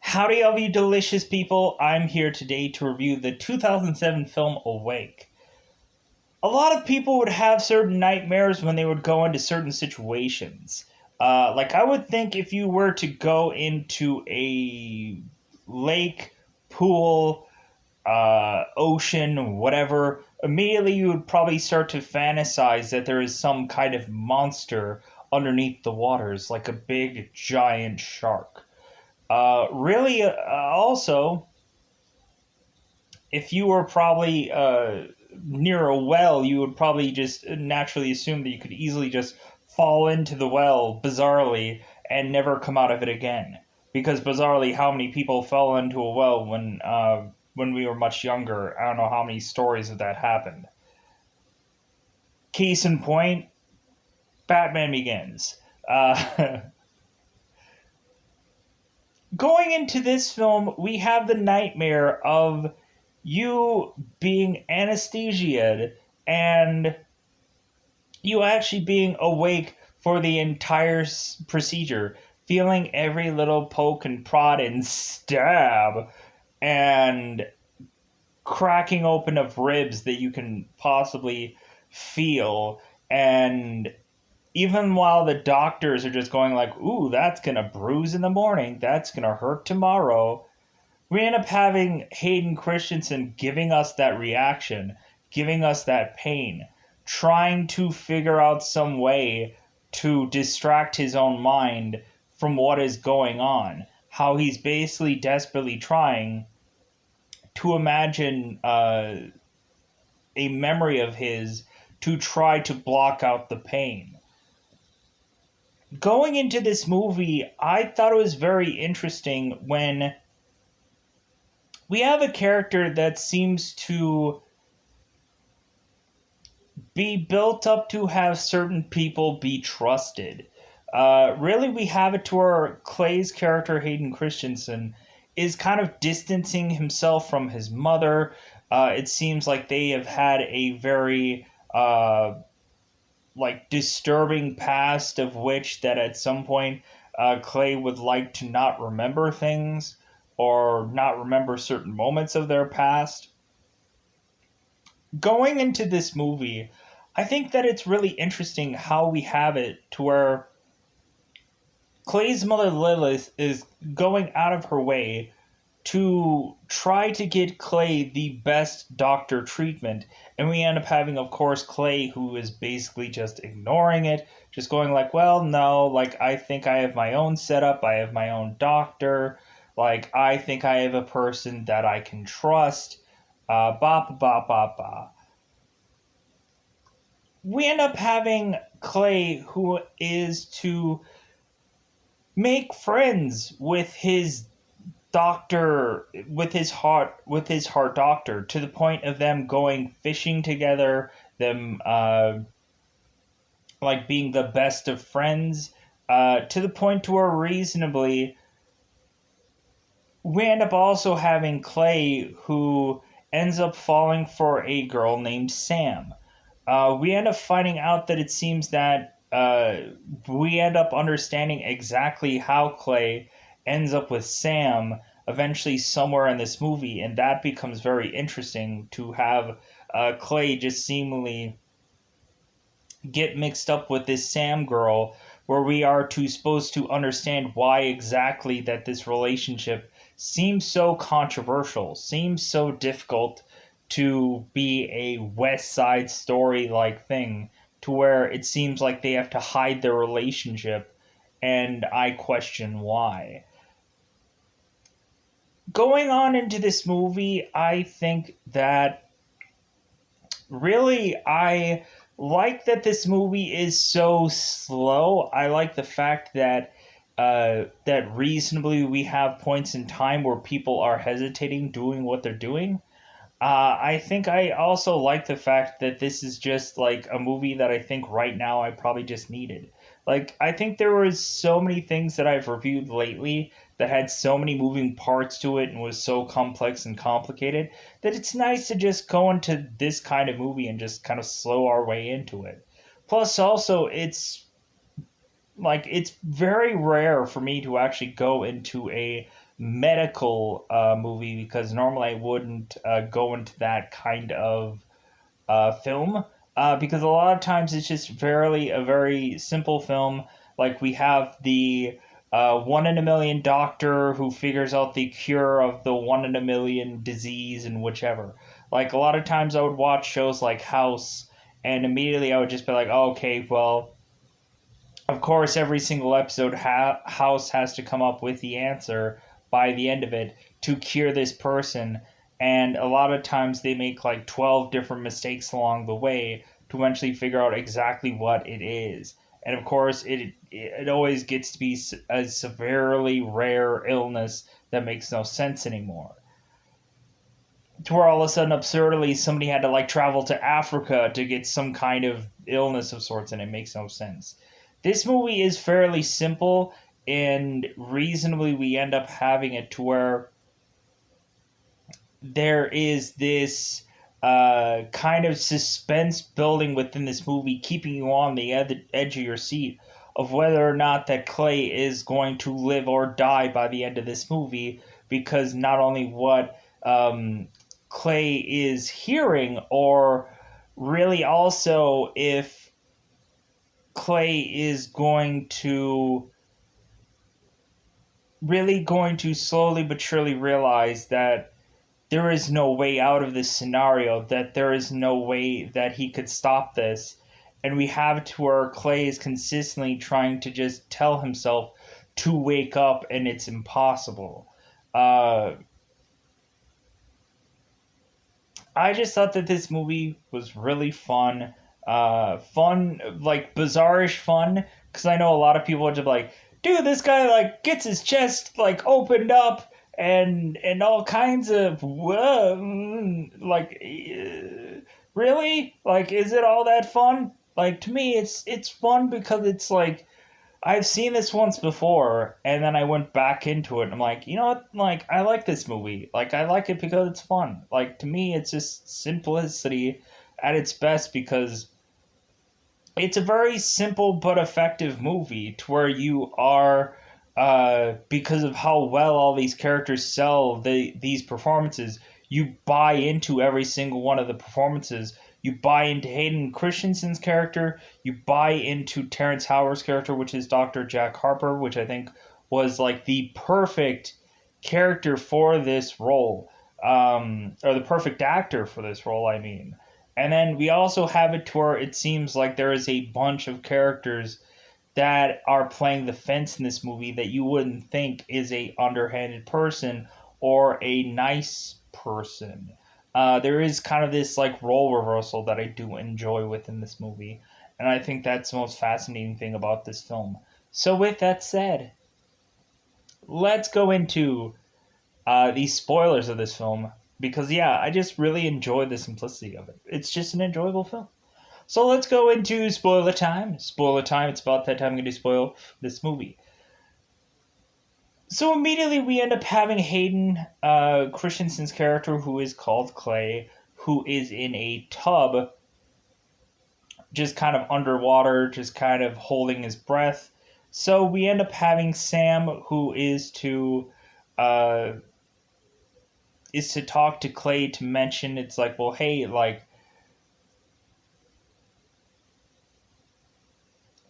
Howdy, all you delicious people. I'm here today to review the 2007 film Awake. A lot of people would have certain nightmares when they would go into certain situations. I would think if you were to go into a lake, pool, ocean, whatever, immediately you would probably start to fantasize that there is some kind of monster underneath the waters, like a big giant shark. Also, if you were probably near a well, you would probably just naturally assume that you could easily just fall into the well, bizarrely, and never come out of it again. Because bizarrely, how many people fell into a well when we were much younger? I don't know how many stories of that happened. Case in point, Batman Begins. Uh, Going into this film, we have the nightmare of you being anesthesiated and you actually being awake for the entire procedure, feeling every little poke and prod and stab and cracking open of ribs that you can possibly feel. And even while the doctors are just going like, ooh, that's gonna bruise in the morning, that's gonna hurt tomorrow, we end up having Hayden Christensen giving us that reaction, giving us that pain, trying to figure out some way to distract his own mind from what is going on. How he's basically desperately trying to imagine a memory of his to try to block out the pain. Going into this movie, I thought it was very interesting when we have a character that seems to be built up to have certain people be trusted. Really, we have it to where Clay's character, Hayden Christensen, is kind of distancing himself from his mother. It seems like they have had a very disturbing past, of which that at some point Clay would like to not remember things or not remember certain moments of their past. Going into this movie, I think that it's really interesting how we have it to where Clay's mother Lilith is going out of her way to try to get Clay the best doctor treatment. And we end up having, of course, Clay, who is basically just ignoring it, just going like, well, no, like, I think I have my own setup, I have my own doctor, like, I think I have a person that I can trust, ba ba ba ba ba. We end up having Clay, who is to make friends with his doctor, with his heart doctor, to the point of them going fishing together, them being the best of friends, to the point to where reasonably we end up also having Clay, who ends up falling for a girl named Sam. We end up finding out that it seems that we end up understanding exactly how Clay ends up with Sam eventually somewhere in this movie, and that becomes very interesting to have Clay just seemingly get mixed up with this Sam girl, where we are supposed to understand why exactly that this relationship seems so controversial, seems so difficult to be a West Side Story like thing, to where it seems like they have to hide their relationship, and I question why. Going on into this movie, I think that really I like that this movie is so slow. I like the fact that that reasonably we have points in time where people are hesitating doing what they're doing. I think I also like the fact that this is just like a movie that I think right now I probably just needed. Like, I think there was so many things that I've reviewed lately that had so many moving parts to it and was so complex and complicated that it's nice to just go into this kind of movie and just kind of slow our way into it. Plus, also, it's very rare for me to actually go into a medical movie, because normally I wouldn't go into that kind of film, because a lot of times it's just a very simple film. Like we have the one in a million doctor who figures out the cure of the one in a million disease and whichever. Like a lot of times I would watch shows like House, and immediately I would just be like, oh, okay, well, of course, every single episode, House has to come up with the answer by the end of it to cure this person. And a lot of times they make like 12 different mistakes along the way to eventually figure out exactly what it is. And of course, it always gets to be a severely rare illness that makes no sense anymore. To where all of a sudden, absurdly, somebody had to like travel to Africa to get some kind of illness of sorts, and it makes no sense. This movie is fairly simple, and reasonably, we end up having it to where there is this kind of suspense building within this movie, keeping you on the edge of your seat of whether or not that Clay is going to live or die by the end of this movie, because not only what Clay is hearing, or really also if Clay is going to slowly but surely realize that there is no way out of this scenario, that there is no way that he could stop this. And we have it to where Clay is consistently trying to just tell himself to wake up, and it's impossible. I just thought that this movie was really fun. Fun, like bizarrish fun, because I know a lot of people are just like, dude, this guy like gets his chest like opened up and all kinds of really, like, is it all that fun? Like, to me, it's fun because it's like I've seen this once before, and then I went back into it, and I'm like, you know what? Like, I like this movie. Like, I like it because it's fun. Like, to me, it's just simplicity at its best, because it's a very simple but effective movie to where you are, because of how well all these characters sell these performances, you buy into every single one of the performances. You buy into Hayden Christensen's character, you buy into Terrence Howard's character, which is Dr. Jack Harper, which I think was like the perfect character for this role, or the perfect actor for this role, I mean. And then we also have it to where it seems like there is a bunch of characters that are playing the fence in this movie that you wouldn't think is a underhanded person or a nice person. There is kind of this like role reversal that I do enjoy within this movie, and I think that's the most fascinating thing about this film. So, with that said, let's go into the spoilers of this film, because yeah, I just really enjoy the simplicity of it. It's just an enjoyable film. So let's go into spoiler time. Spoiler time. It's about that time I'm going to spoil this movie. So immediately we end up having Hayden Christensen's character, who is called Clay, who is in a tub, just kind of underwater, just kind of holding his breath. So we end up having Sam, who uh, is to talk to Clay to mention, it's like, well, hey, like,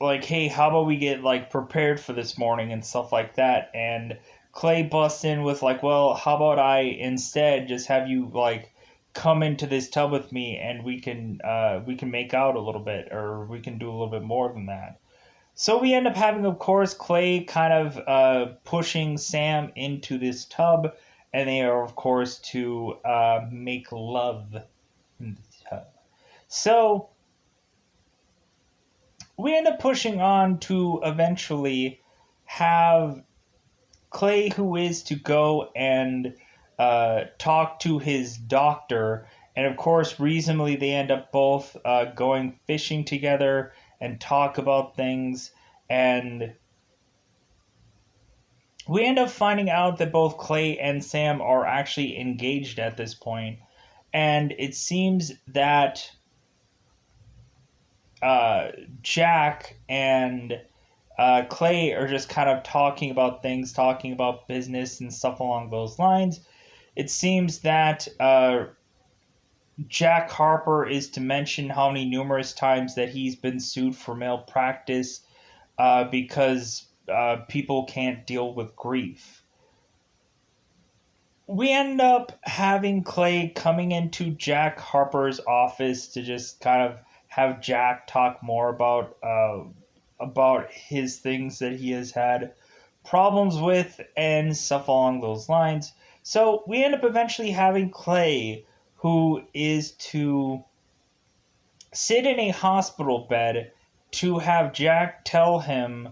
hey, how about we get like prepared for this morning and stuff like that. And Clay busts in with like, well, how about I instead just have you like come into this tub with me, and we can make out a little bit, or we can do a little bit more than that. So we end up having, of course, Clay kind of pushing Sam into this tub, and they are, of course, to make love in the tub. So we end up pushing on to eventually have Clay, who is to go and talk to his doctor. And of course, reasonably, they end up both going fishing together and talk about things. And we end up finding out that both Clay and Sam are actually engaged at this point. And it seems that uh, Jack and Clay are just kind of talking about things, talking about business and stuff along those lines. It seems that Jack Harper is to mention how many numerous times that he's been sued for malpractice because people can't deal with grief. We end up having Clay coming into Jack Harper's office to just kind of have Jack talk more about his things that he has had problems with and stuff along those lines. So we end up eventually having Clay, who is to sit in a hospital bed to have Jack tell him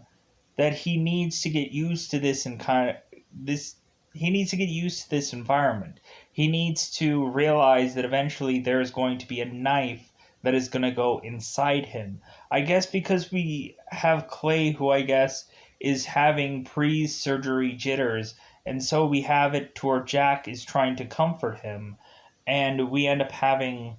that he needs to get used to this and kind of this he needs to get used to this environment. He needs to realize that eventually there's going to be a knife that is going to go inside him. I guess because we have Clay, who I guess is having pre-surgery jitters, and so we have it to where Jack is trying to comfort him, and we end up having,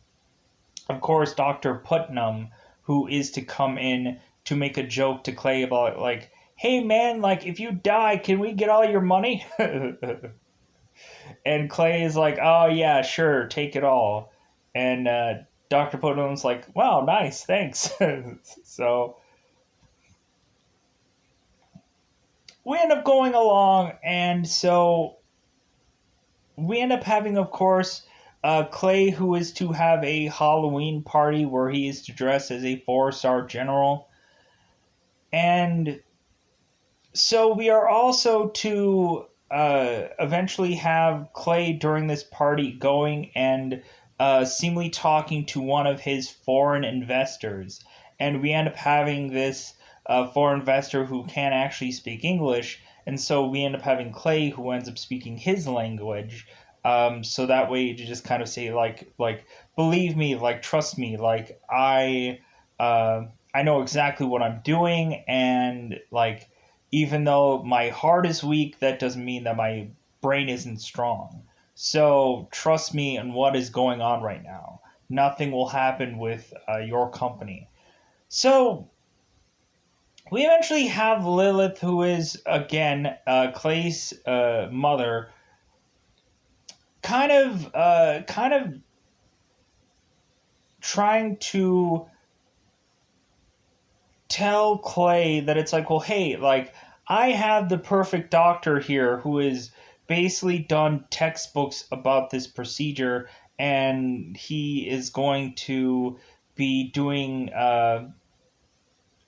of course, Dr. Putnam, who is to come in to make a joke to Clay about, like, hey man, like, if you die, can we get all your money? And Clay is like, oh yeah, sure, take it all. And Dr. Putnam's like, wow, nice, thanks. So we end up going along, and so we end up having, of course, Clay, who is to have a Halloween party where he is to dress as a 4-star general. And so we are also to eventually have Clay during this party going and seemingly talking to one of his foreign investors. And we end up having this foreign investor who can't actually speak English. And so we end up having Clay, who ends up speaking his language. So that way to just kind of say, like, believe me, like, trust me, like, I know exactly what I'm doing, and, like, even though my heart is weak, that doesn't mean that my brain isn't strong. So trust me on what is going on right now. Nothing will happen with your company. So we eventually have Lilith, who is, again, Clay's mother, kind of trying to tell Clay that it's like, well, hey, like, I have the perfect doctor here who has basically done textbooks about this procedure, and he is going to be doing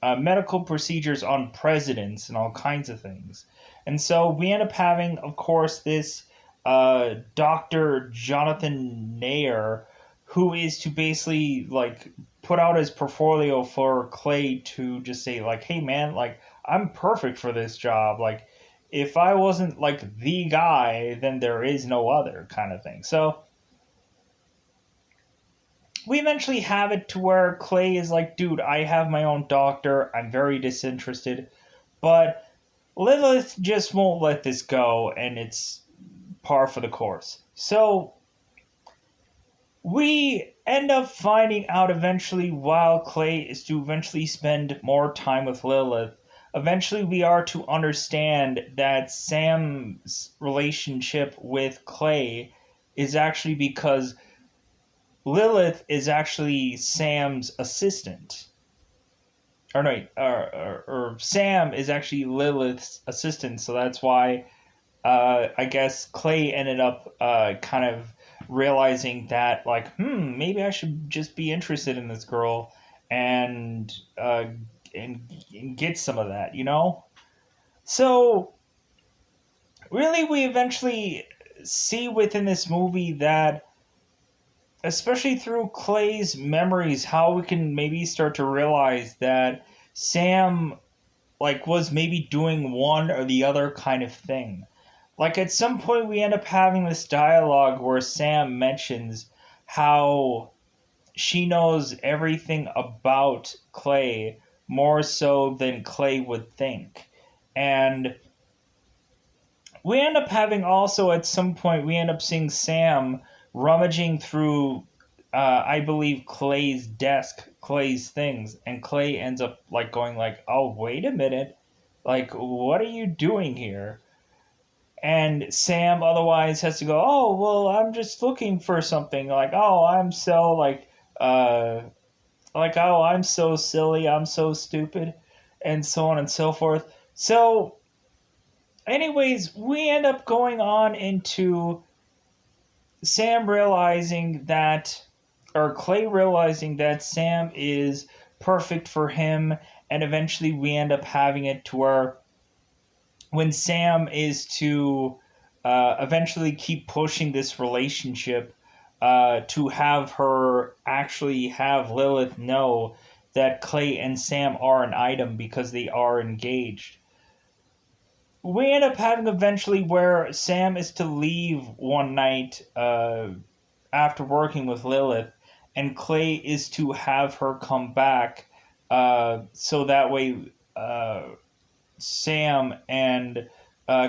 medical procedures on presidents and all kinds of things. And so we end up having, of course, this Dr. Jonathan Nair, who is to basically, like, put out his portfolio for Clay to just say, like, hey man, like, I'm perfect for this job. Like, if I wasn't, like, the guy, then there is no other, kind of thing. So we eventually have it to where Clay is like, dude, I have my own doctor. I'm very disinterested. But Lilith just won't let this go, and it's par for the course. So we end up finding out eventually, while Clay is to eventually spend more time with Lilith, eventually we are to understand that Sam's relationship with Clay is actually because Lilith is actually Sam's assistant. Or no, or Sam is actually Lilith's assistant, so that's why I guess Clay ended up kind of realizing that, like, maybe I should just be interested in this girl and and get some of that, you know? So really, we eventually see within this movie that, especially through Clay's memories, how we can maybe start to realize that Sam, like, was maybe doing one or the other kind of thing. Like, at some point we end up having this dialogue where Sam mentions how she knows everything about Clay more so than Clay would think. And we end up having also, at some point, we end up seeing Sam rummaging through, I believe, Clay's desk, Clay's things, and Clay ends up, like, going like, oh, wait a minute. Like, what are you doing here? And Sam otherwise has to go, oh, well, I'm just looking for something. Like, oh, I'm so, uh, oh, I'm so silly, I'm so stupid, and so on and so forth. So, anyways, we end up going on into Sam realizing that, or Clay realizing that Sam is perfect for him, and eventually we end up having it to where when Sam is to eventually keep pushing this relationship to have her actually have Lilith know that Clay and Sam are an item because they are engaged. We end up having eventually where Sam is to leave one night after working with Lilith, and Clay is to have her come back so that way Sam and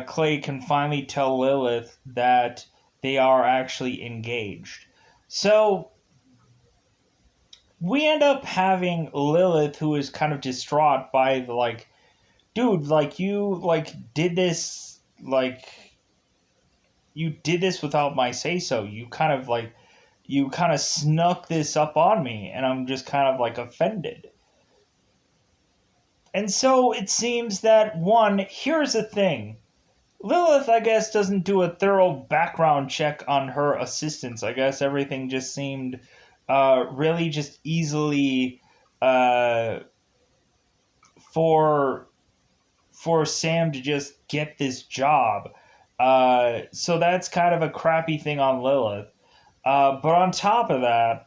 Clay can finally tell Lilith that they are actually engaged. So we end up having Lilith, who is kind of distraught by the dude, you did this without my say so. You kind of snuck this up on me, and I'm just kind of offended. And so it seems that here's the thing. Lilith, I guess, doesn't do a thorough background check on her assistants. I guess everything just seemed really just easily uh, for Sam to just get this job. So that's kind of a crappy thing on Lilith. But on top of that,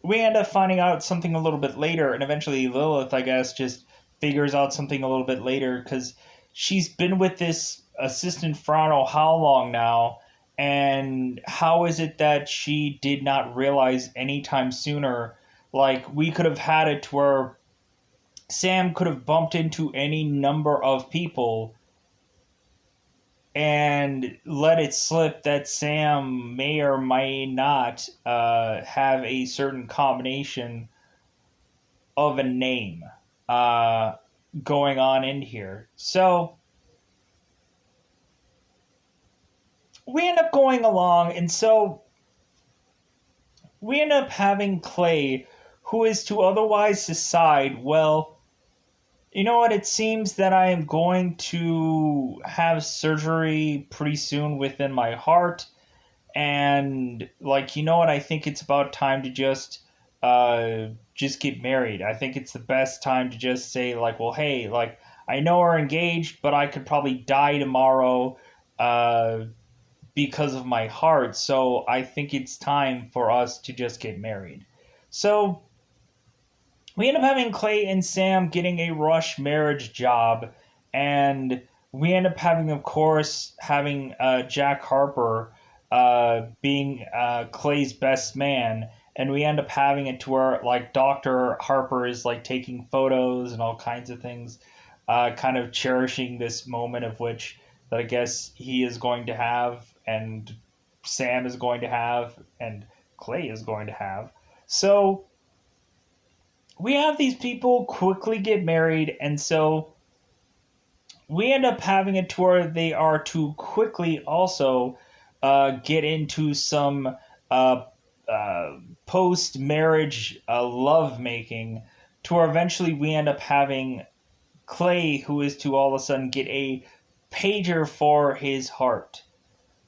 we end up finding out something a little bit later, and eventually Lilith, I guess, just figures out something a little bit later because she's been with this assistant for I don't know how long now, and how is it that she did not realize anytime sooner? Like, we could have had it to where Sam could have bumped into any number of people and let it slip that Sam may or may not have a certain combination of a name uh, going on in here. So we end up going along, and so we end up having Clay, who is to otherwise decide, well, you know what? It seems that I am going to have surgery pretty soon within my heart. And, you know what? I think it's about time to just get married. I think it's the best time to just say, well, hey, I know we're engaged, but I could probably die tomorrow because of my heart. So I think it's time for us to just get married. So we end up having Clay and Sam getting a rush marriage job, and we end up having, of course, Jack Harper being Clay's best man, and we end up having it to where Dr. Harper is taking photos and all kinds of things, kind of cherishing this moment of which that I guess he is going to have, and Sam is going to have, and Clay is going to have. So we have these people quickly get married, and so we end up having it to where they are to quickly also get into some post marriage love making, to where eventually we end up having Clay, who is to all of a sudden get a pager for his heart.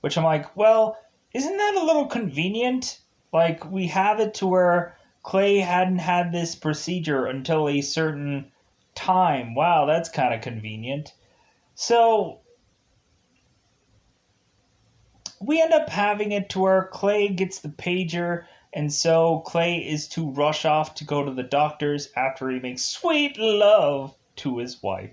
Which I'm like, well, isn't that a little convenient? We have it to where Clay hadn't had this procedure until a certain time. Wow, that's kind of convenient. So we end up having it to where Clay gets the pager, and so Clay is to rush off to go to the doctor's after he makes sweet love to his wife.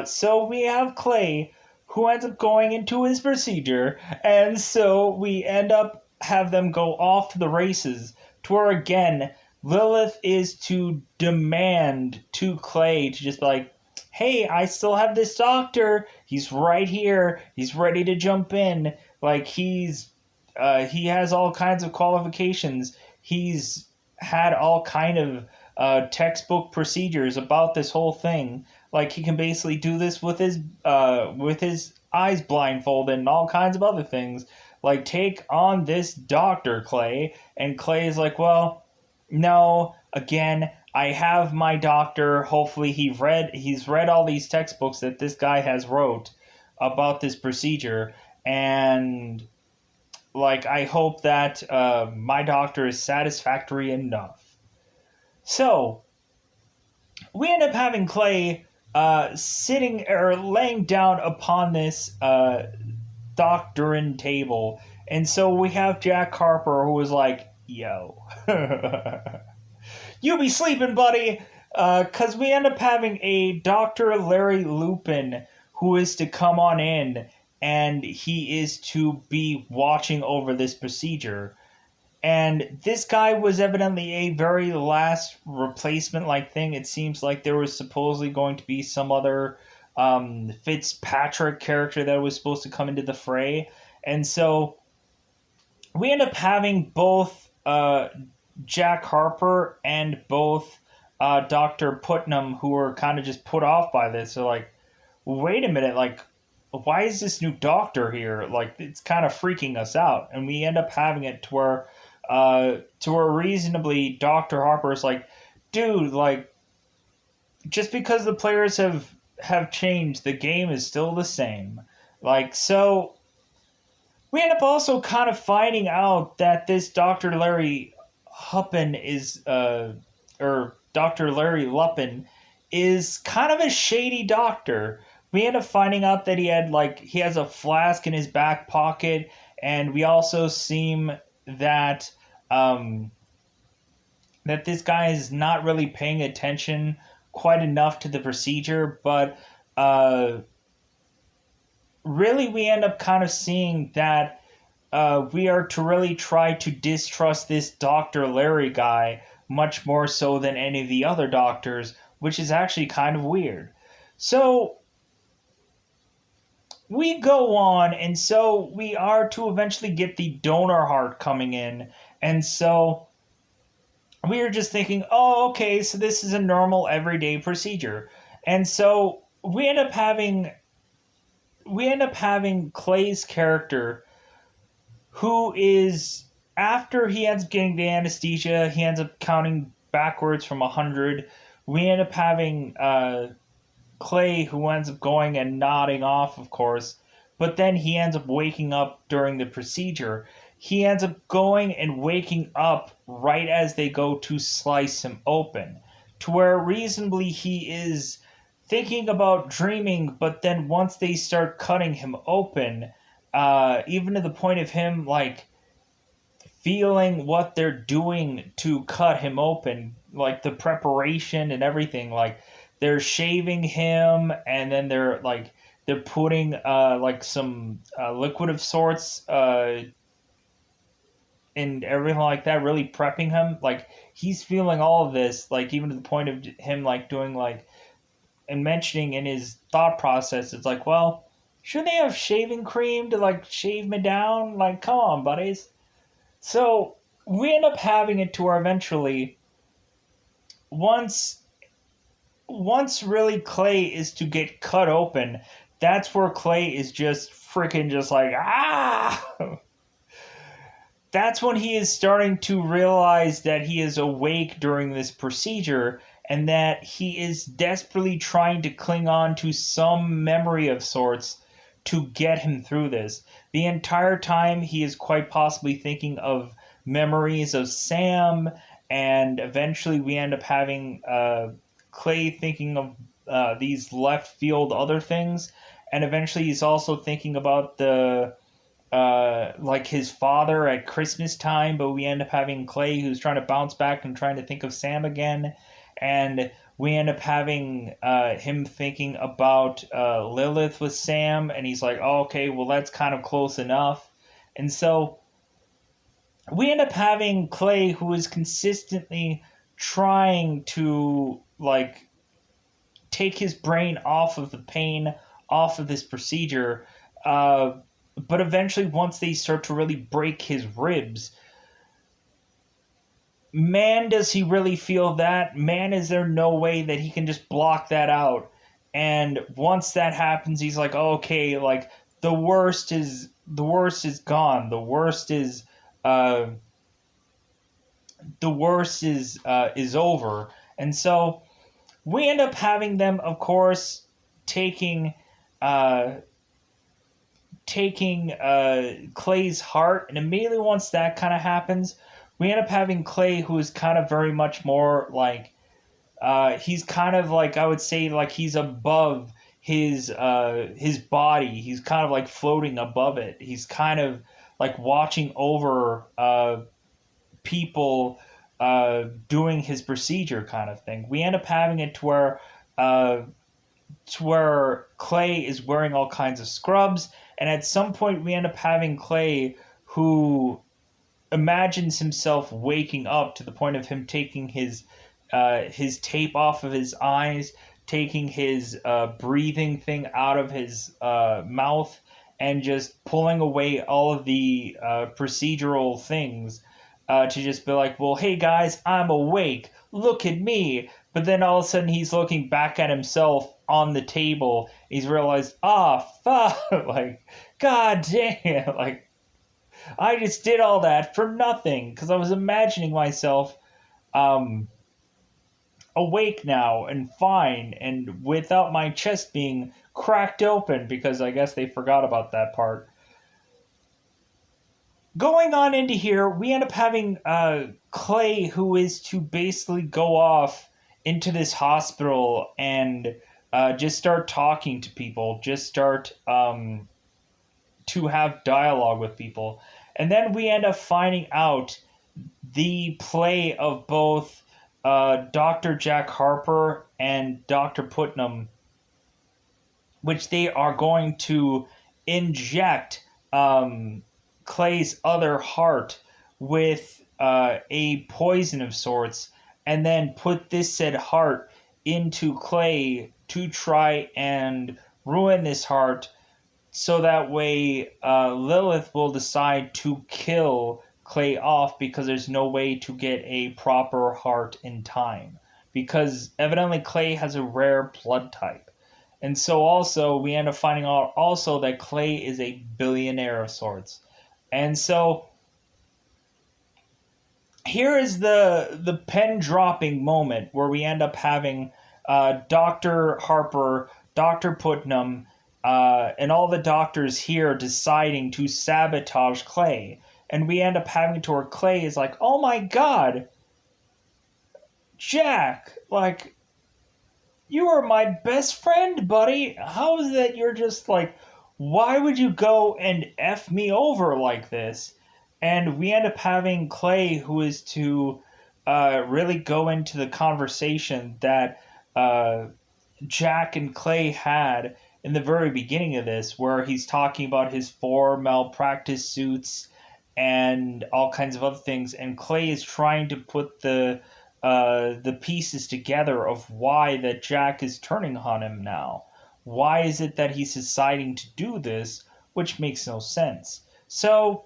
So we have Clay, who ends up going into his procedure, and so we end up have them go off to the races, to where again Lilith is to demand to Clay to just be hey, I still have this doctor. He's right here. He's ready to jump in. He has all kinds of qualifications. He's had all kind of textbook procedures about this whole thing. Like, he can basically do this with his eyes blindfolded and all kinds of other things. Like, take on this doctor, Clay. And Clay is like, well, no, again, I have my doctor. Hopefully he's read all these textbooks that this guy has wrote about this procedure, and like, I hope that my doctor is satisfactory enough. So we end up having Clay sitting or laying down upon this doctorin table. And so we have Jack Harper, who was like, yo, you be sleeping, buddy. Because we end up having a Dr. Larry Lupin who is to come on in, and he is to be watching over this procedure. And this guy was evidently a very last replacement like thing. It seems like there was supposedly going to be some other Fitzpatrick character that was supposed to come into the fray. And so we end up having both Jack Harper and both Dr. Putnam, who were kind of just put off by this. They're like, wait a minute, like, why is this new doctor here? Like, it's kind of freaking us out. And we end up having it to where reasonably Dr. Harper is like, dude, like, just because the players have changed, the game is still the same. Like, so we end up also kind of finding out that this Dr. Larry Huppin is, or Dr. Larry Lupin is kind of a shady doctor. We end up finding out that he has a flask in his back pocket, and we also seem that that this guy is not really paying attention quite enough to the procedure, but really we end up kind of seeing that we are to really try to distrust this Dr. Larry guy much more so than any of the other doctors, which is actually kind of weird. So we go on, and so we are to eventually get the donor heart coming in, and so we are just thinking, oh, okay, so this is a normal everyday procedure. And so we end up having Clay's character, who is, after he ends up getting the anesthesia, he ends up counting backwards from 100. We end up having Clay, who ends up going and nodding off, of course, but then he ends up waking up during the procedure. He ends up going and waking up right as they go to slice him open, to where reasonably he is thinking about dreaming, but then once they start cutting him open, even to the point of him, like, feeling what they're doing to cut him open, like the preparation and everything, like, they're shaving him, and then they're putting like some liquid of sorts and everything like that, really prepping him. Like, he's feeling all of this, like, even to the point of him, like, doing, like, and mentioning in his thought process, it's like, well, shouldn't they have shaving cream to, like, shave me down? Like, come on, buddies. So we end up having it to where eventually, once really Clay is to get cut open, that's where Clay is just freaking just like, ah! That's when he is starting to realize that he is awake during this procedure, and that he is desperately trying to cling on to some memory of sorts to get him through this. The entire time he is quite possibly thinking of memories of Sam, and eventually we end up having Clay thinking of these left field other things, and eventually he's also thinking about the like his father at Christmas time, but we end up having Clay who's trying to bounce back and trying to think of Sam again, and we end up having him thinking about Lilith with Sam, and he's like, oh, okay, well, that's kind of close enough. And so we end up having Clay, who is consistently trying to, like, take his brain off of the pain, off of this procedure, but eventually once they start to really break his ribs, man, does he really feel that. Man, is there no way that he can just block that out. And once that happens, he's like, oh, okay, like the worst is gone. Uh, the worst is over. And so we end up having them, of course, taking uh, Clay's heart, and immediately once that kind of happens, we end up having Clay, who is kind of very much more like he's kind of like, I would say, like he's above his body. He's kind of like floating above it. He's kind of like watching over people doing his procedure, kind of thing. We end up having it uh, to where Clay is wearing all kinds of scrubs, and at some point we end up having Clay who imagines himself waking up to the point of him taking his tape off of his eyes, taking his breathing thing out of his mouth, and just pulling away all of the procedural things to just be like, well, hey guys, I'm awake. Look at me. But then all of a sudden he's looking back at himself on the table. He's realized, ah, fuck, like, god damn, like, I just did all that for nothing because I was imagining myself um, awake now and fine and without my chest being cracked open because I guess they forgot about that part. Going on into here, we end up having Clay, who is to basically go off into this hospital and just start talking to people, just start to have dialogue with people. And then we end up finding out the play of both Dr. Jack Harper and Dr. Putnam, which they are going to inject Clay's other heart with a poison of sorts, and then put this said heart into Clay to try and ruin this heart so that way Lilith will decide to kill Clay off because there's no way to get a proper heart in time. Because evidently Clay has a rare blood type. And so also we end up finding out also that Clay is a billionaire of sorts. And so here is the pen dropping moment where we end up having Dr. Harper, Dr. Putnam, and all the doctors here deciding to sabotage Clay. And we end up having to where Clay is like, oh my god, Jack, like, you are my best friend, buddy. How is that you're just like, why would you go and F me over like this? And we end up having Clay, who is to really go into the conversation that Jack and Clay had in the very beginning of this, where he's talking about his 4 malpractice suits and all kinds of other things, and Clay is trying to put the pieces together of why that Jack is turning on him now. Why is it that he's deciding to do this, which makes no sense? So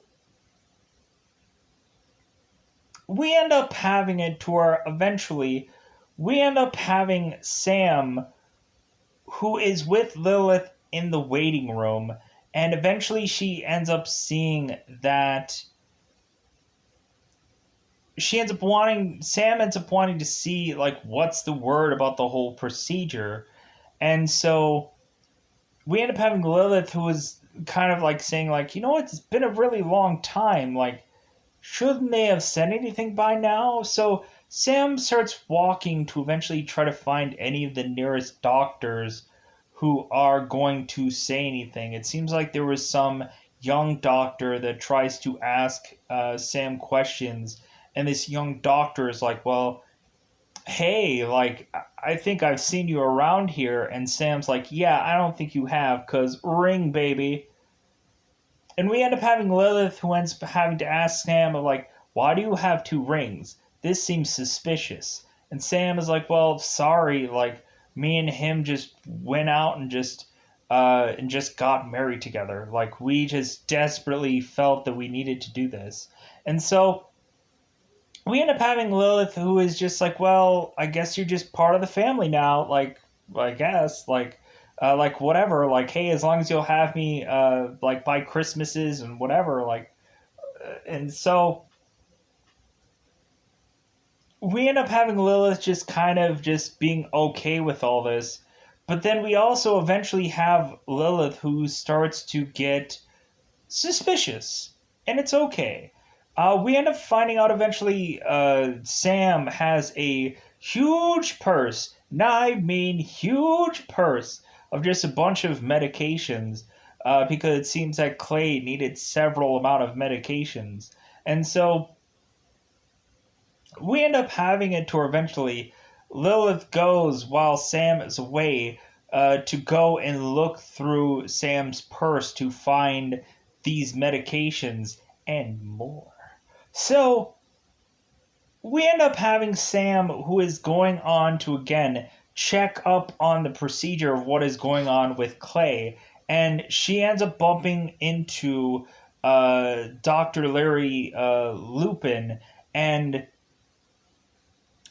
we end up having it to where eventually we end up having Sam, who is with Lilith in the waiting room, and eventually she ends up seeing that Sam ends up wanting to see, like, what's the word about the whole procedure. And so we end up having Lilith, who is kind of like saying, like, you know what, it's been a really long time, like, shouldn't they have said anything by now? So Sam starts walking to eventually try to find any of the nearest doctors who are going to say anything. It seems like there was some young doctor that tries to ask Sam questions, and this young doctor is like, well, hey, like, I think I've seen you around here. And Sam's like, yeah, I don't think you have, because ring, baby. And we end up having Lilith, who ends up having to ask Sam, like, why do you have 2 rings? This seems suspicious. And Sam is like, well, sorry, like, me and him just went out and just got married together. Like, we just desperately felt that we needed to do this. And so we end up having Lilith, who is just like, well, I guess you're just part of the family now. Like, I guess like whatever, like hey, as long as you'll have me like by Christmases and whatever, like and so we end up having Lilith just kind of just being okay with all this. But then we also eventually have Lilith who starts to get suspicious, and it's okay. We end up finding out eventually Sam has a huge purse. Now I mean huge purse of just a bunch of medications because it seems that Clay needed several amount of medications. And so we end up having it to where eventually Lilith goes while Sam is away to go and look through Sam's purse to find these medications and more. So we end up having Sam, who is going on to again check up on the procedure of what is going on with Clay, and she ends up bumping into Dr. Larry Lupin, and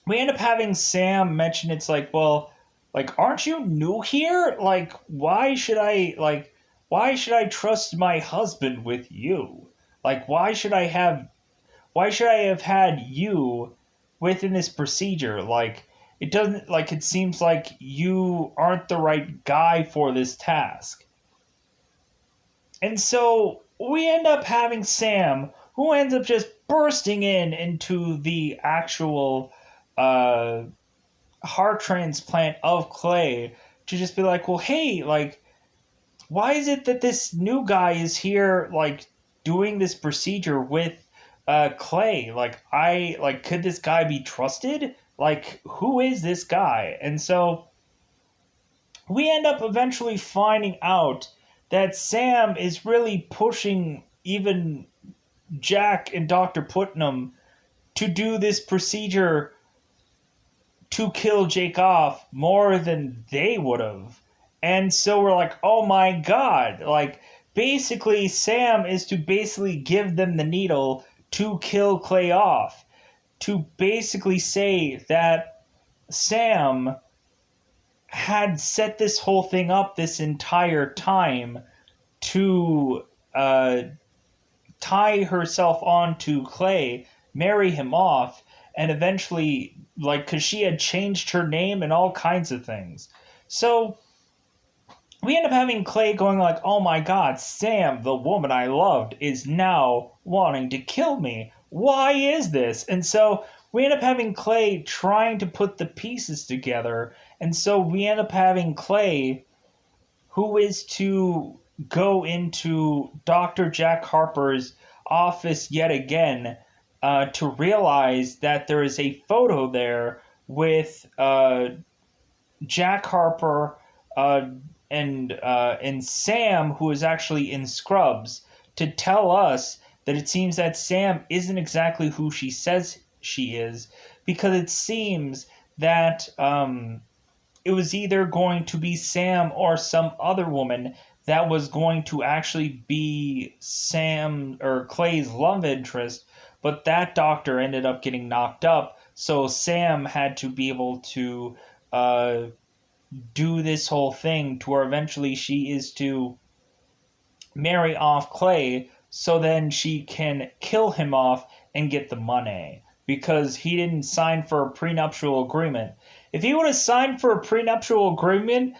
we end up having Sam mention it's like, well, like, aren't you new here? Like, why should I trust my husband with you? Like, why should I have had you within this procedure? Like, it doesn't, like, it seems like you aren't the right guy for this task. And so we end up having Sam, who ends up just bursting into the actual uh, heart transplant of Clay to just be like, well, hey, like, why is it that this new guy is here, like, doing this procedure with Clay? Like, could this guy be trusted? Like, who is this guy? And so we end up eventually finding out that Sam is really pushing even Jack and Dr. Putnam to do this procedure to kill Jake off more than they would have. And so we're like, oh my god. Like, basically, Sam is to basically give them the needle to kill Clay off. To basically say that Sam had set this whole thing up this entire time to tie herself on to Clay, marry him off, and eventually, like, because she had changed her name and all kinds of things. So we end up having Clay going like, oh my god, Sam, the woman I loved, is now wanting to kill me. Why is this? And so we end up having Clay trying to put the pieces together. And so we end up having Clay, who is to go into Dr. Jack Harper's office yet again to realize that there is a photo there with Jack Harper and Sam, who is actually in Scrubs, to tell us that it seems that Sam isn't exactly who she says she is, because it seems that it was either going to be Sam or some other woman that was going to actually be Sam or Clay's love interest, but that doctor ended up getting knocked up, so Sam had to be able to uh, do this whole thing to where eventually she is to marry off Clay so then she can kill him off and get the money because he didn't sign for a prenuptial agreement. If he would have signed for a prenuptial agreement,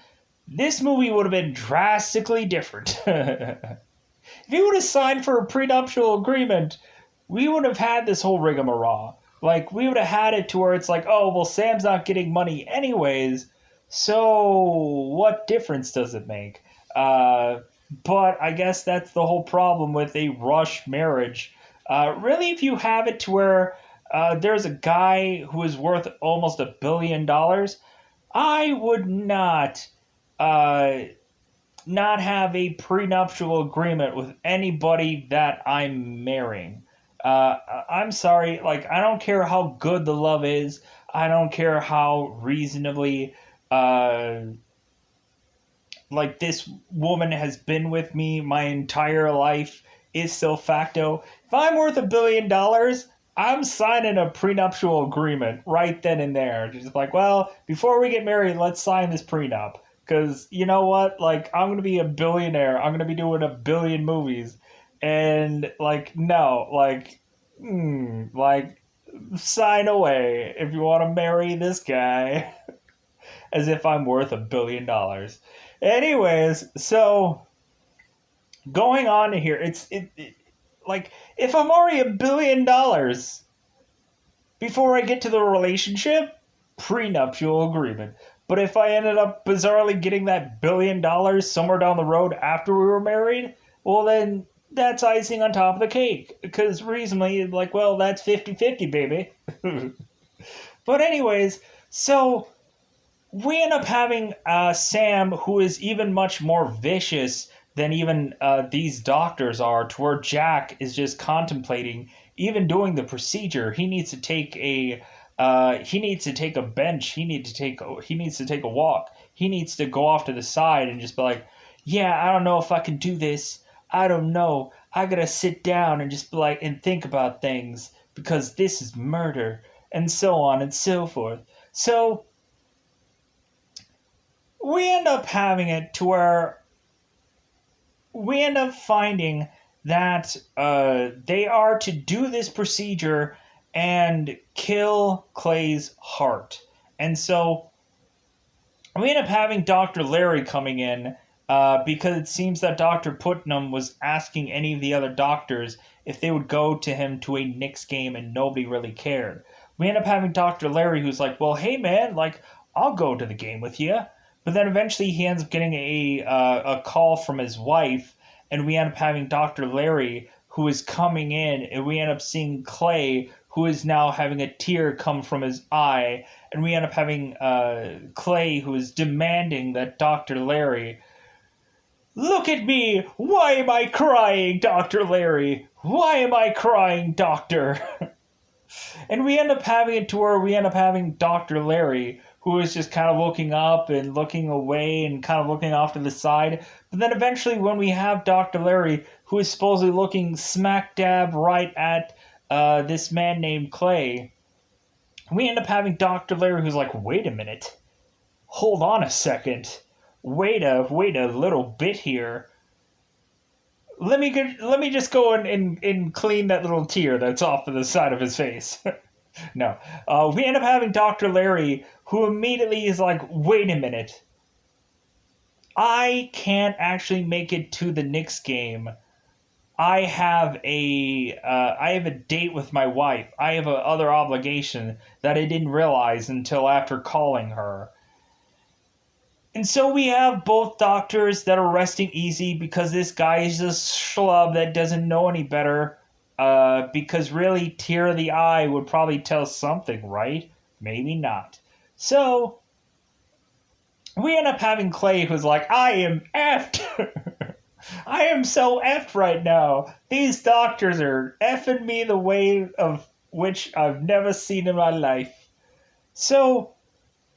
this movie would have been drastically different. If he would have signed for a prenuptial agreement, we would have had this whole rigmarole. Like, we would have had it to where it's like, oh, well, Sam's not getting money anyways, so what difference does it make? But I guess that's the whole problem with a rush marriage. Really, if you have it to where there's a guy who is worth almost $1 billion, I would uh, not have a prenuptial agreement with anybody that I'm marrying. I'm sorry, like, I don't care how good the love is. I don't care how reasonably, like, this woman has been with me my entire life is still facto. If I'm worth $1 billion, I'm signing a prenuptial agreement right then and there. Just like, well, before we get married, let's sign this prenup. Because you know what? Like, I'm going to be a billionaire. I'm going to be doing a billion movies. And, like, no. Like, sign away if you want to marry this guy. As if I'm worth $1 billion. Anyways, so going on here, like, if I'm already $1 billion before I get to the relationship, prenuptial agreement. But if I ended up bizarrely getting that $1 billion somewhere down the road after we were married, well, then that's icing on top of the cake. Because reasonably, like, well, that's 50-50, baby. But, anyways, so we end up having Sam, who is even much more vicious than even these doctors are, to where Jack is just contemplating even doing the procedure. He needs to take a bench. He needs to take a walk. He needs to go off to the side and just be like, yeah, I don't know if I can do this. I don't know. I gotta sit down and just be like and think about things because this is murder and so on and so forth. So we end up having it to where we end up finding that they are to do this procedure and kill Clay's heart. And so we end up having Dr. Larry coming in because it seems that Dr. Putnam was asking any of the other doctors if they would go to him to a Knicks game and nobody really cared. We end up having Dr. Larry who's like, well, hey man, like, I'll go to the game with you. But then eventually he ends up getting a call from his wife, and we end up having Dr. Larry who is coming in, and we end up seeing Clay who is now having a tear come from his eye, and we end up having Clay who is demanding that Dr. Larry, look at me! Why am I crying, Dr. Larry? Why am I crying, doctor? And we end up having it to where we end up having Dr. Larry, who is just kind of looking up and looking away and kind of looking off to the side. But then eventually, when we have Dr. Larry, who is supposedly looking smack dab right at this man named Clay, we end up having Dr. Larry, who's like, wait a minute. Hold on a second. Wait a little bit here. Let me just go and clean that little tear that's off to the side of his face. No. We end up having Dr. Larry, who immediately is like, wait a minute. I can't actually make it to the Knicks game. I have a date with my wife. I have a other obligation that I didn't realize until after calling her. And so we have both doctors that are resting easy because this guy is a schlub that doesn't know any better. Because really, tear of the eye would probably tell something, right? Maybe not. So we end up having Clay who's like, I am effed. I am so effed right now. These doctors are effing me the way of which I've never seen in my life. So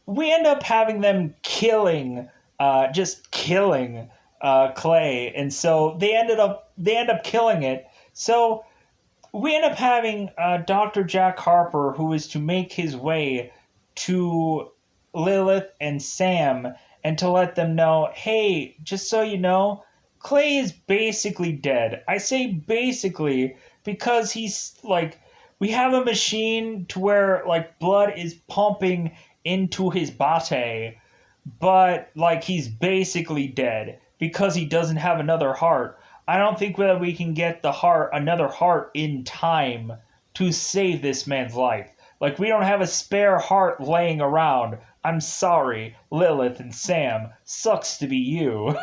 we end up having them just killing Clay, and so they end up killing it. So we end up having Dr. Jack Harper, who is to make his way to Lilith and Sam and to let them know, hey, just so you know, Clay is basically dead. I say basically because he's like, we have a machine to where like blood is pumping into his body, but like he's basically dead because he doesn't have another heart. I don't think that we can get another heart in time to save this man's life. Like, we don't have a spare heart laying around. I'm sorry, Lilith and Sam. Sucks to be you.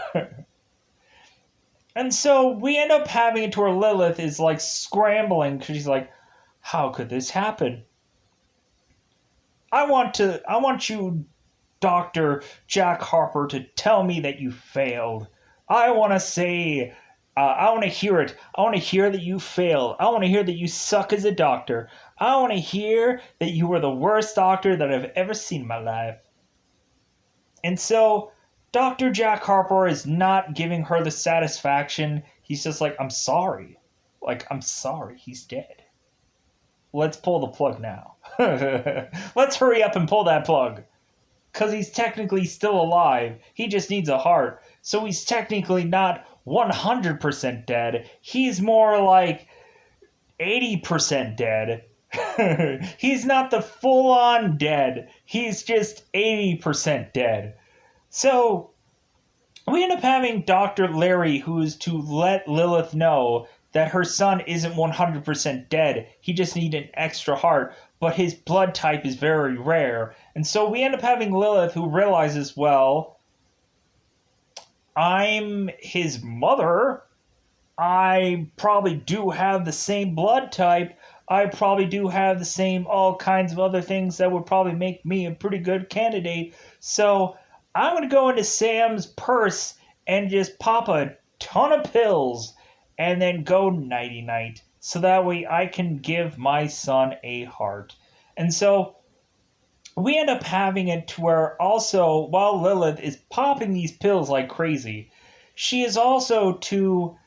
And so we end up having it to where Lilith is like scrambling because she's like, how could this happen? I want you, Dr. Jack Harper, to tell me that you failed. I want to hear it. I want to hear that you failed. I want to hear that you suck as a doctor. I want to hear that you were the worst doctor that I've ever seen in my life. And so Dr. Jack Harper is not giving her the satisfaction. He's just like, I'm sorry. Like, I'm sorry. He's dead. let's pull the plug now. Let's hurry up and pull that plug. Because he's technically still alive. He just needs a heart. So he's technically not 100% dead. He's more like 80% dead. He's not the full-on dead. He's just 80% dead. So we end up having Dr. Larry, who is to let Lilith know that her son isn't 100% dead. He just needs an extra heart, but his blood type is very rare. And so we end up having Lilith, who realizes, well, I'm his mother. I probably do have the same blood type. I probably do have the same all kinds of other things that would probably make me a pretty good candidate. So I'm going to go into Sam's purse and just pop a ton of pills and then go nighty-night. So that way I can give my son a heart. And so we end up having it to where also, while Lilith is popping these pills like crazy, she is also to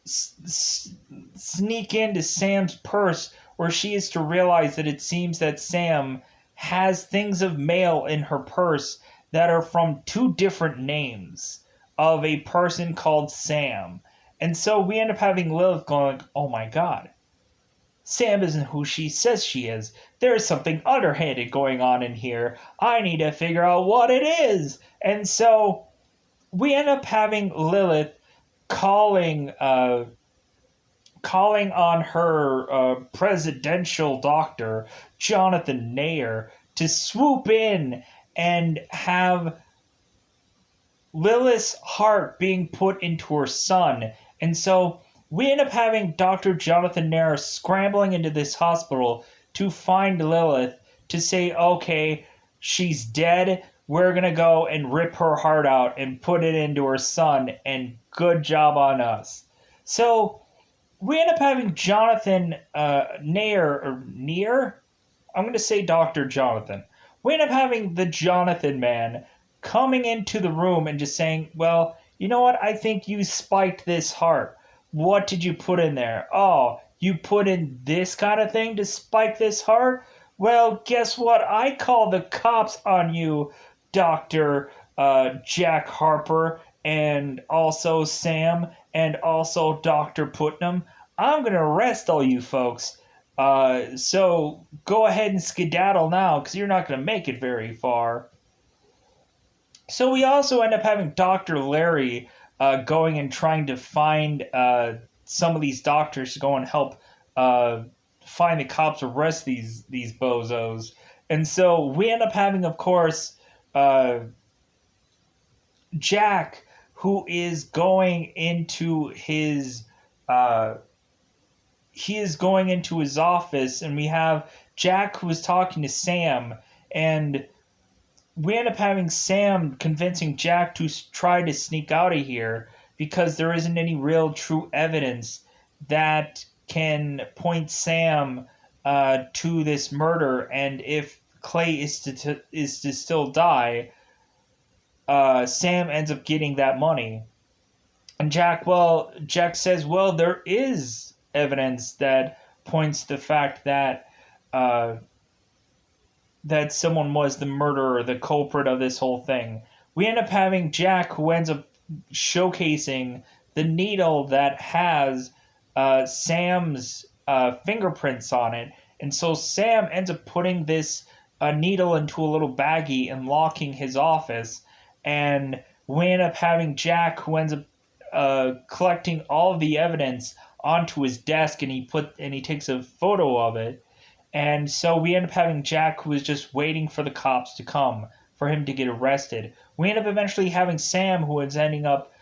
sneak into Sam's purse, where she is to realize that it seems that Sam has things of mail in her purse that are from two different names of a person called Sam. And so we end up having Lilith going, oh my god, Sam isn't who she says she is. There's something underhanded going on in here. I need to figure out what it is. And so we end up having Lilith calling on her presidential doctor, Jonathan Nair, to swoop in and have Lilith's heart being put into her son. And so we end up having Dr. Jonathan Nair scrambling into this hospital to find Lilith to say, okay, she's dead. We're going to go and rip her heart out and put it into her son, and good job on us. So we end up having Jonathan Nair? I'm going to say Dr. Jonathan. We end up having the Jonathan man coming into the room and just saying, well, you know what? I think you spiked this heart. What did you put in there? Oh, you put in this kind of thing to spike this heart? Well, guess what? I call the cops on you, Dr. Jack Harper, and also Sam, and also Dr. Putnam. I'm going to arrest all you folks. So go ahead and skedaddle now, because you're not going to make it very far. So we also end up having Dr. Larry going and trying to find some of these doctors to go and help find the cops, arrest these bozos. And so we end up having, of course, Jack, who is going into his office, and we have Jack, who is talking to Sam, and we end up having Sam convincing Jack to try to sneak out of here because there isn't any real true evidence that can point Sam to this murder, and if Clay is to still die, Sam ends up getting that money. And Jack says, well, there is evidence that points to the fact that that someone was the murderer, the culprit of this whole thing. We end up having Jack, who ends up showcasing the needle that has Sam's fingerprints on it. And so Sam ends up putting this needle into a little baggie and locking his office. And we end up having Jack, who ends up collecting all of the evidence onto his desk, and he takes a photo of it. And so we end up having Jack, who is just waiting for the cops to come for him to get arrested. We end up eventually having Sam, who is ending up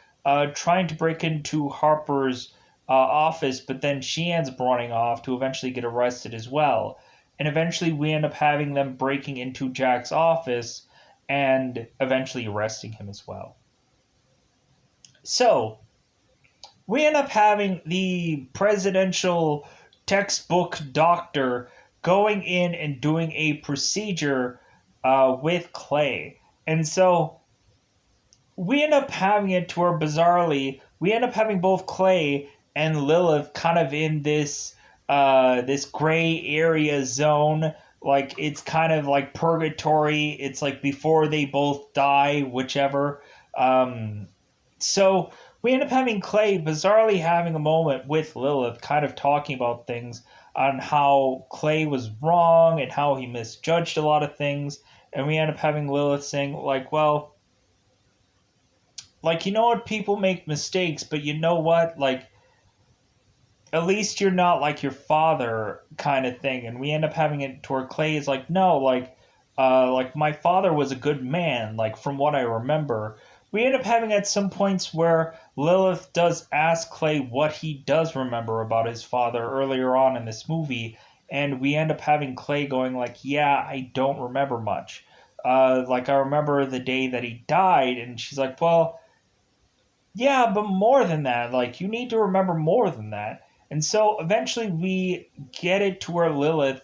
trying to break into Harper's office, but then she ends up running off to eventually get arrested as well. And eventually we end up having them breaking into Jack's office and eventually arresting him as well. So we end up having the presidential textbook doctor going in and doing a procedure with Clay. And so we end up having it to where, bizarrely, we end up having both Clay and Lilith kind of in this this gray area zone. Like it's kind of like purgatory. It's like before they both die, whichever. Um, so we end up having Clay bizarrely having a moment with Lilith, kind of talking about things on how Clay was wrong and how he misjudged a lot of things. And we end up having Lilith saying, like, well, like, you know what, people make mistakes, but you know what? Like, at least you're not like your father kind of thing. And we end up having it to where Clay is like, no, like my father was a good man, like from what I remember. We end up having at some points where Lilith does ask Clay what he does remember about his father earlier on in this movie, and we end up having Clay going like, yeah, I don't remember much. Like I remember the day that he died, and she's like, well, yeah, but more than that, like you need to remember more than that. And so eventually we get it to where Lilith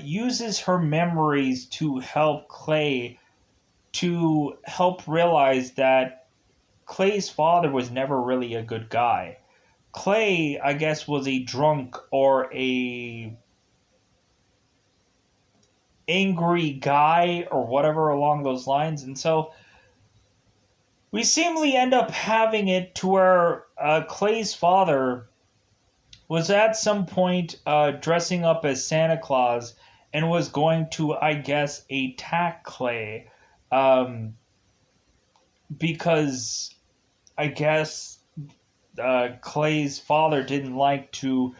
uses her memories to help Clay to help realize that Clay's father was never really a good guy. Clay, I guess, was a drunk or a angry guy or whatever along those lines, and so we seemingly end up having it to where Clay's father was at some point dressing up as Santa Claus and was going to, I guess, attack Clay um, because I guess Clay's father didn't like to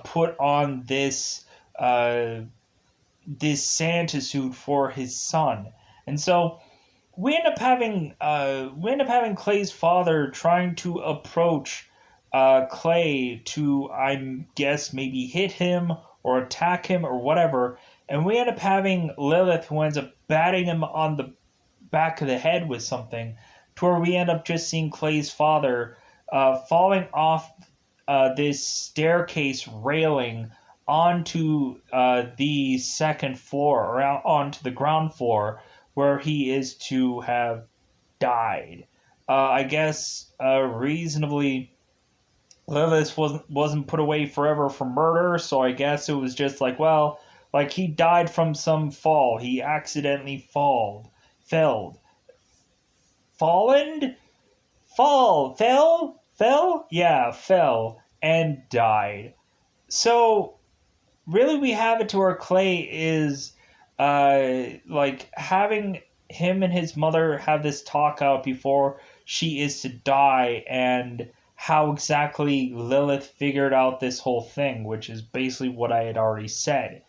put on this Santa suit for his son, and so we end up having Clay's father trying to approach Clay to, I guess, maybe hit him or attack him or whatever, and we end up having Lilith who ends up batting him on the back of the head with something, to where we end up just seeing Clay's father falling off this staircase railing onto the second floor, or onto the ground floor, where he is to have died. I guess reasonably, Lilith wasn't put away forever for murder, so I guess it was just like, well, like he died from some fall. He accidentally felled, fallen, fell, yeah, fell and died. So really, we have it to where Clay is like having him and his mother have this talk out before she is to die, and how exactly Lilith figured out this whole thing, which is basically what I had already said.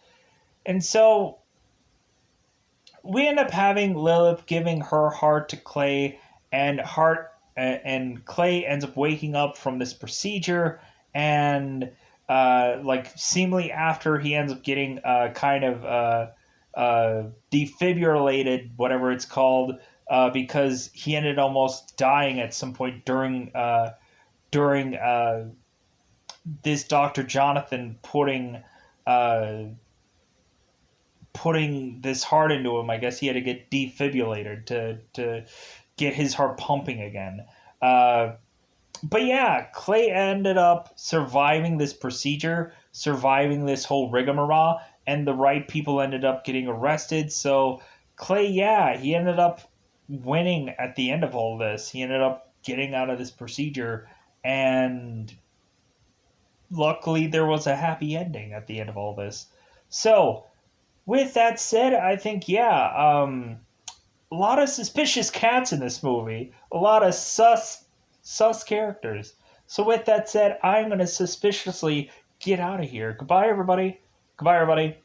And so we end up having Lilith giving her heart to Clay, and Clay ends up waking up from this procedure, and like seemingly after he ends up getting kind of defibrillated, whatever it's called, because he ended almost dying at some point during this Dr. Jonathan uh, putting this heart into him. I guess he had to get defibrillated to get his heart pumping again. But yeah, Clay ended up surviving this procedure, surviving this whole rigmarole, and the right people ended up getting arrested. So Clay, yeah, he ended up winning at the end of all this. He ended up getting out of this procedure, and luckily there was a happy ending at the end of all this. So with that said, I think, yeah, a lot of suspicious cats in this movie, a lot of sus characters. So with that said, I'm going to suspiciously get out of here. Goodbye, everybody. Goodbye, everybody.